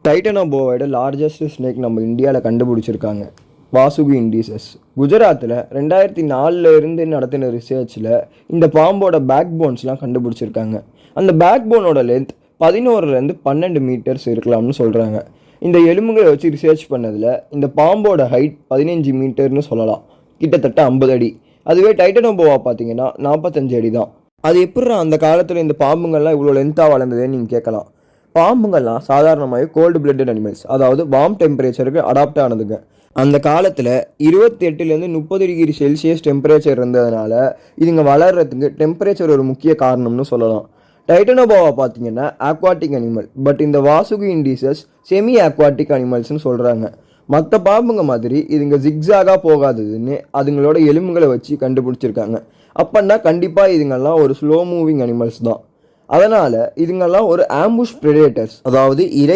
டைட்டனோபோவோட largest snake நம்ம இந்தியாவில் கண்டுபிடிச்சிருக்காங்க. வாசுகி இண்டீசஸ். குஜராத்தில் 2004 இருந்து நடத்தின ரிசர்ச்சில் இந்த பாம்போட பேக் போன்ஸ்லாம் கண்டுபிடிச்சிருக்காங்க. அந்த பேக் போனோட லென்த் 11லேருந்து 12 மீட்டர்ஸ் இருக்கலாம்னு சொல்கிறாங்க. இந்த எலும்புகளை வச்சு ரிசர்ச் பண்ணதில் இந்த பாம்போட ஹைட் 15 மீட்டர்னு சொல்லலாம், கிட்டத்தட்ட 50 அடி. அதுவே டைட்டனோபோவா பார்த்தீங்கன்னா 45 அடி தான். அது எப்படி அந்த காலத்தில் இந்த பாம்புங்கள்லாம் இவ்வளோ லென்த்தாக வளர்ந்ததுன்னு நீங்கள் கேட்கலாம். பாம்புங்கள்லாம் சாதாரணமாகவே கோல்டு பிளட்டட் அனிமல்ஸ், அதாவது வார்ம் டெம்பரேச்சருக்கு அடாப்ட் ஆனதுங்க. அந்த காலத்தில் 28லேருந்து 30 டிகிரி செல்சியஸ் டெம்பரேச்சர் இருந்ததுனால இதுங்க வளர்கிறதுக்கு டெம்பரேச்சர் ஒரு முக்கிய காரணம்னு சொல்லலாம். டைட்டனோபோவா பார்த்தீங்கன்னா ஆக்வாட்டிக் அனிமல், பட் இந்த வாசுகி இண்டீசஸ் செமி ஆக்வாட்டிக் அனிமல்ஸ்னு சொல்கிறாங்க. மற்ற பாம்புங்க மாதிரி இதுங்க ஜிக்ஸாகாக போகாததுன்னு அதுங்களோட எலும்புகளை வச்சு கண்டுபிடிச்சிருக்காங்க. அப்படின்னா கண்டிப்பாக இதுங்கெல்லாம் ஒரு ஸ்லோ மூவிங் அனிமல்ஸ் தான். அதனால் இதுங்கெல்லாம் ஒரு ஆம்புஷ் ப்ரெடேட்டர்ஸ், அதாவது இறை